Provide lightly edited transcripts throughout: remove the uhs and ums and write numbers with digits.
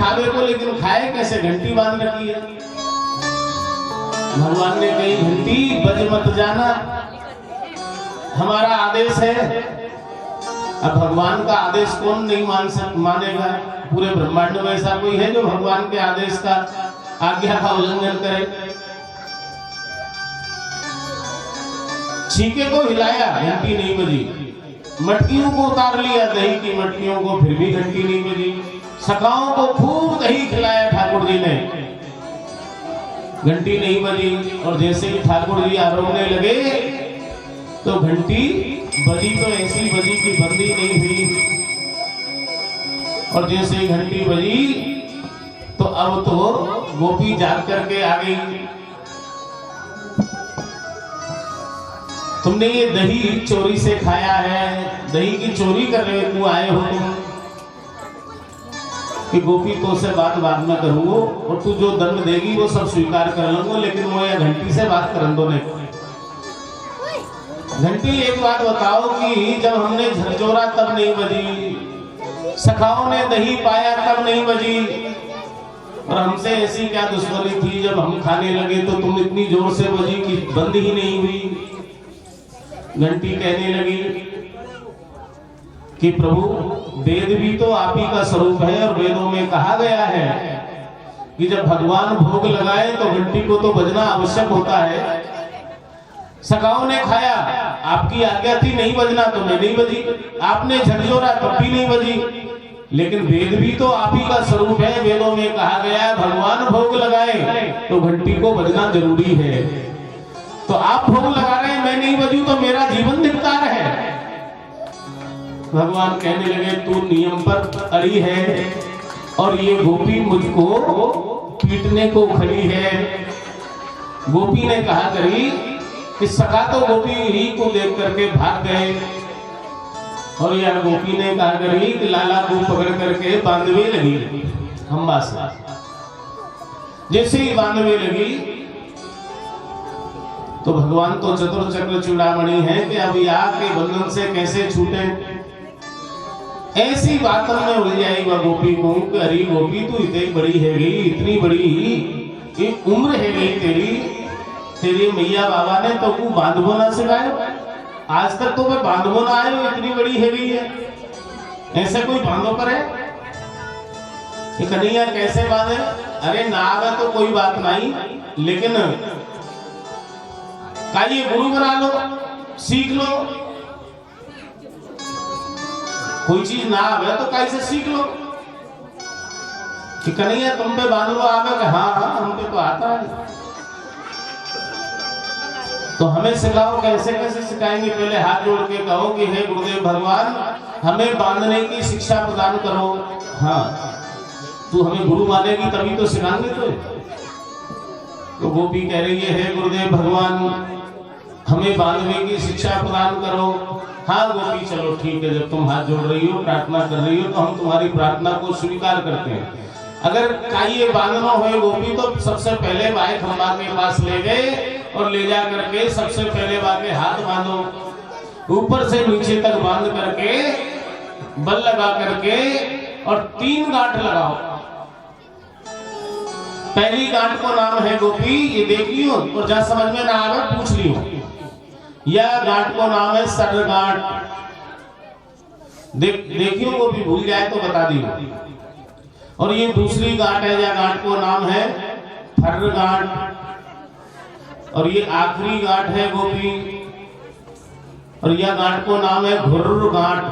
खावे को, लेकिन खाए कैसे? घंटी बांध रखी है। भगवान ने कही घंटी बज मत जाना, हमारा आदेश है। अब भगवान का आदेश कौन नहीं मानेगा? पूरे ब्रह्मांड में ऐसा कोई है जो भगवान के आदेश का, आज्ञा का उल्लंघन करे? छीके को हिलाया, घंटी नहीं बजी। मटकियों को उतार लिया, दही की मटकियों को, फिर भी घंटी नहीं बजी। सखाओं को खूब दही खिलाया ठाकुर जी ने, घंटी नहीं बजी। और जैसे ही ठाकुर जी आरोगने लगे तो घंटी बजी, तो ऐसी बजी कि बंदी नहीं हुई। और जैसे ही घंटी बजी तो अब तो गोपी जाग करके आ गई। तुमने ये दही चोरी से खाया है, दही की चोरी करने क्यों आए हो तुम? कि गोपी तो से बात बाद में करूंगा, और तू जो दंड देगी वो सब स्वीकार कर लूंगा, लेकिन वो या घंटी से बात करन दो नहीं। घंटी एक बात बताओ कि जब हमने झरझोरा तब नहीं बजी, सखाओं ने दही पाया तब नहीं बजी, और हमसे ऐसी क्या दुश्मनी थी जब हम खाने लगे तो तुम इतनी जोर से बजी कि बंद ही नहीं हुई। घंटी कहने लगी कि प्रभु वेद भी तो आप ही का स्वरूप है, और वेदों में कहा गया है कि जब भगवान भोग लगाए तो घंटी को तो बजना आवश्यक होता है। सखाओं ने खाया, आपकी आज्ञा थी नहीं बजना, तो नहीं बजी। आपने झकझोरा तब भी नहीं बजी, लेकिन वेद भी तो आप ही का स्वरूप है। वेदों में कहा गया भगवान भोग लगाए तो घंटी को बजना जरूरी है। तो आप भोग लगा रहे हैं, मैं नहीं बजूं तो मेरा जीवन धिक्कार है। भगवान कहने लगे तू नियम पर अड़ी है, और ये गोपी मुझको पीटने को खड़ी है। गोपी ने कहा करी कि सखा तो गोपी ही को देख करके भाग गए, और यह गोपी ने कहा करी कि लाला को पकड़ करके बांधवे लगी खंबा से। जैसे ही बांधवे लगी तो भगवान तो चतुर चक्र चूड़ामणि है कि अब याग के बंधन से कैसे छूटे। ऐसी बातों में उलझाई वह गोपी को, अरे गोपी तू इतनी बड़ी है गई, इतनी बड़ी उम्र है गई तेरी मैया बाबा ने तो तू बांधवो ना सिखाया, आज तक तो मैं बांधवो ना आए, इतनी बड़ी है गई है, ऐसे कोई बांधो करे? कन्हैया कैसे बांधे? अरे ना आवे तो कोई बात नहीं, लेकिन का ये गुरु बना लो, सीख लो। कोई चीज ना आवे तो कैसे सीख लो कि कन्हैया तुम पे बांध लो आवे? हाँ हम पे तो आता है, तो हमें सिखाओ। कैसे कैसे सिखाएंगे? पहले हाथ जोड़ के कहो कि हे गुरुदेव भगवान, हमें बांधने की शिक्षा प्रदान करो। हाँ, तू हमें गुरु मानेगी तभी तो सिखाएंगे। तो गोपी कह रही है हे गुरुदेव भगवान, हमें बांधने की शिक्षा प्रदान करो। हाँ गोपी चलो ठीक है, जब तुम हाथ जोड़ रही हो, प्रार्थना कर रही हो, तो हम तुम्हारी प्रार्थना को स्वीकार करते हैं। अगर काई बांधना हो गोपी तो सबसे पहले भाई खंबा के पास ले गए, और ले जा करके सबसे पहले वाके हाथ बांधो, ऊपर से नीचे तक बांध करके बल लगा करके, और 3 गांठ लगाओ। पहली गांठ को नाम है गोपी, ये देख लियो, और जहां समझ में ना आवे पूछ लियो। यह गांठ को नाम है सर गांठ। देखियो गोपी भूल जाए तो बता दियो। और ये दूसरी गांठ है, यह गांठ को नाम है फर गांठ। और ये आखिरी गांठ है गोपी, और यह गांठ को नाम है घुर्र गांठ।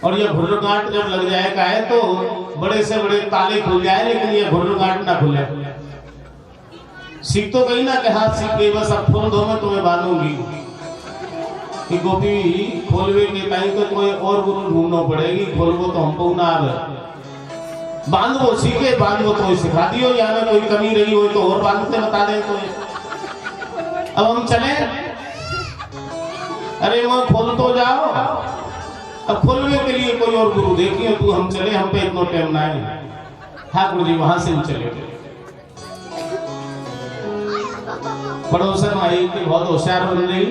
और यह घुर्र गांठ जब लग जाएगा है तो बड़े से बड़े ताले खुल जाए, लेकिन ये घुर्र गांठ ना खुले। सीख तो गई ना कि हाथ सीख गई, बस अब खोल दो मैं तुम्हें बांधूंगी। कि गोपी खोलवे के टाइम तो कोई और गुरु ढूंढना पड़ेगी, खोलवो तो हमको ना आवे। बांधवो सीखे, बांधवो तो सिखा दियो, या में कोई कमी रही हो तो और बांधते बता दे। तो अब हम चले? अरे वो खोल तो जाओ, अब खोलने के लिए कोई और गुरु देखिए तू, हम चले, हम पे इतना टाइम ना है। ठाकुर जी वहां से चले गए। पड़ोसन आई कि बहुत होशियार बन गई,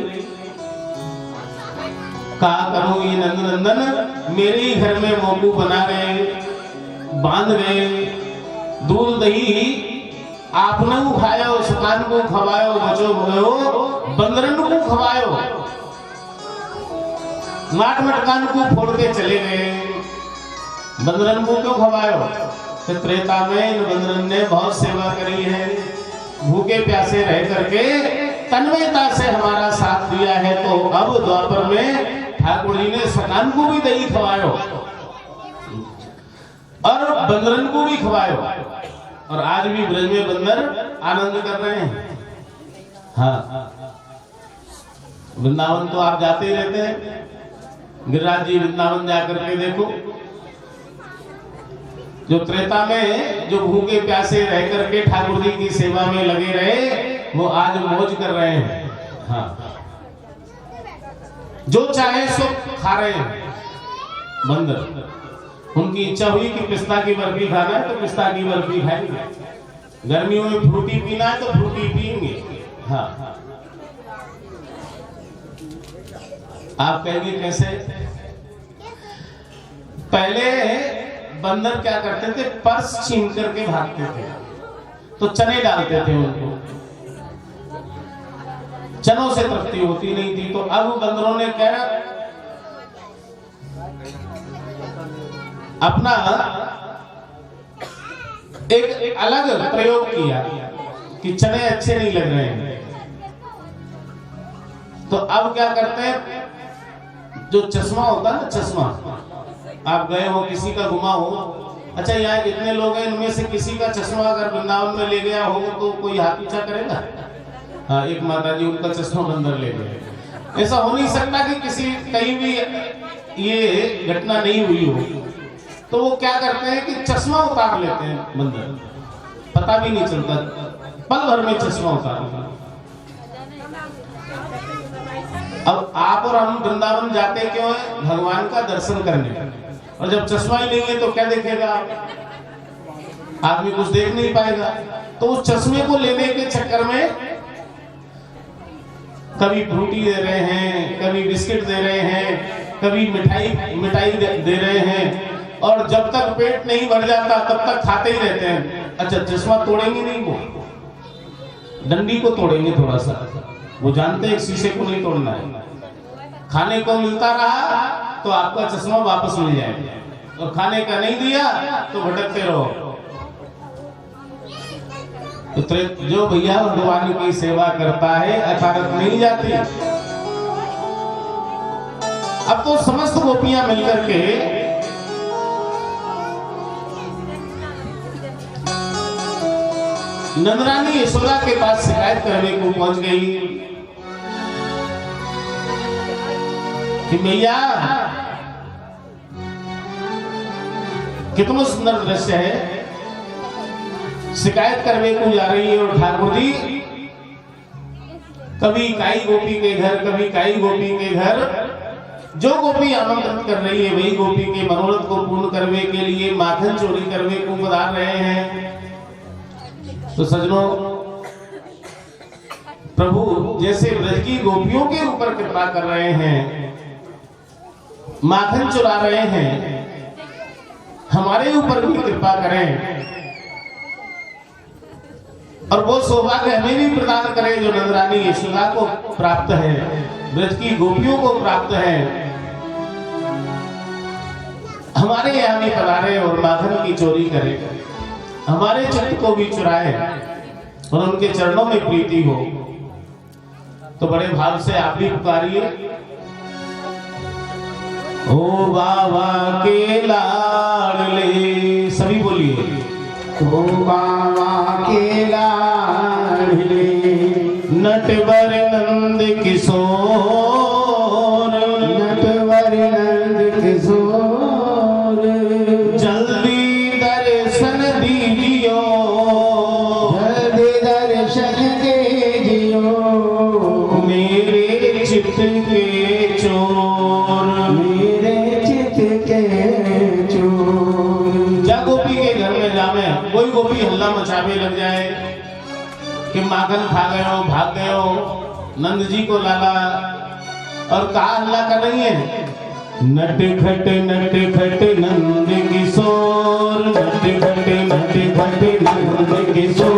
कहा करूं ये नंद नंदन मेरे ही घर में मोकू बना गए, बांध गए, दूध दही आपने खायो, सुकान को खवायो, बचो भयो बंदरन को खवायो, माट मटकान को फोड़ के चले गए। बंदरन को क्यों खवायो? तो त्रेता में इन बंदरन ने बहुत सेवा करी है, भूखे प्यासे रह करके तन्मयता से हमारा साथ दिया है, तो अब द्वापर में ठाकुर जी ने सकान को भी दही खवायो और बंदरन को भी खवायो, और आज भी ब्रज में बंदर आनंद कर रहे हैं। हाँ, वृंदावन तो आप जाते ही रहते हैं, गिरिराज जी वृंदावन जाकर के देखो, जो त्रेता में जो भूखे प्यासे रह करके ठाकुर जी की सेवा में लगे रहे, वो आज मौज कर रहे हैं। हाँ, जो चाहे सो खा रहे हैं बंदर। उनकी इच्छा हुई कि पिस्ता की बर्फी खाना है तो पिस्ता की बर्फी खाएंगे, गर्मियों में फ्रूटी पीना है तो फ्रूटी पिएंगे। हाँ, आप कहेंगे कैसे? पहले बंदर क्या करते थे, पर्स छीन करके भागते थे, तो चने डालते थे उनको, चनों से तृप्ति होती नहीं थी। तो अब बंदरों ने क्या अपना एक अलग प्रयोग किया कि चने अच्छे नहीं लग रहे हैं, तो अब क्या करते हैं, जो चश्मा होता है ना, चश्मा, आप गए हो किसी का गुमा हो, अच्छा यहाँ जितने लोग हैं इनमें से किसी का चश्मा अगर वृंदावन में ले गया हो तो कोई हाथ पीछा करेगा? हाँ, एक माता जी उनका चश्मा बंदर ले गए। ऐसा हो नहीं सकता कि किसी कहीं भी ये घटना नहीं हुई हो। तो वो क्या करते हैं कि चश्मा उतार लेते हैं बंदर, पता भी नहीं चलता, पल भर में चश्मा उतार लेते। अब आप और हम वृंदावन जाते क्यों है? भगवान का दर्शन करने, और जब चश्मा ही नहीं है तो क्या देखेगा आदमी? कुछ देख नहीं पाएगा। तो उस चश्मे को लेने के चक्कर में कभी फ्रूटी दे रहे हैं, कभी बिस्किट दे रहे हैं, कभी मिठाई दे रहे हैं, और जब तक पेट नहीं भर जाता तब तक खाते ही रहते हैं। अच्छा, चश्मा तोड़ेंगे नहीं, वो डंडी को तोड़ेंगे थोड़ा सा, वो जानते हैं शीशे को नहीं तोड़ना है। खाने को मिलता रहा तो आपका चश्मा वापस मिल जाएगा, और खाने का नहीं दिया तो भटकते रहो। तो जो भैया भगवान की सेवा करता है अथारत नहीं जाती। अब तो समस्त गोपियां मिलकर के नंदरानी यशोदा के पास शिकायत करने को पहुंच गई कि मैया कितना सुंदर दृश्य है, शिकायत करने को जा रही है। और ठाकुर जी कभी काई गोपी के घर, कभी काई गोपी के घर, जो गोपी आमंत्रित कर रही है वही गोपी के मनोरथ को पूर्ण करने के लिए माखन चोरी करने को पधार रहे हैं। तो सज्जनों, प्रभु जैसे ब्रज की गोपियों के ऊपर कृपा कर रहे हैं, माखन चुरा रहे हैं, हमारे ऊपर भी कृपा करें, और वो सौभाग्य हमें भी प्रदान करें जो नंदरानी यशोदा को प्राप्त है, ब्रज की गोपियों को प्राप्त है। हमारे यहाँ भी पधारे और माखन की चोरी करे, हमारे चित्त को भी चुराए और उनके चरणों में प्रीति हो। तो बड़े भाव से आप भी पुकारिए, ओ बाबा के लाडले, सभी बोलिए, ओ बाबा के लाडले, नटवर नंद किशोर, नटवर नंद किशोर, जल्दी दर्शन दीजियो, जल्दी दर्शन दीजियो, मेरे चित्त के चोर, मेरे चित्त के चोर। जा गोपी के घर में जावे, कोई गोपी हल्ला मचावे लग जाए कि माखन खा गए हो, भाग गए हो, नंद जी को लाला, और कहा हल्ला कर रही है, नटखट नटखट नंद किशोर, नटखट नटखट नंद किशोर।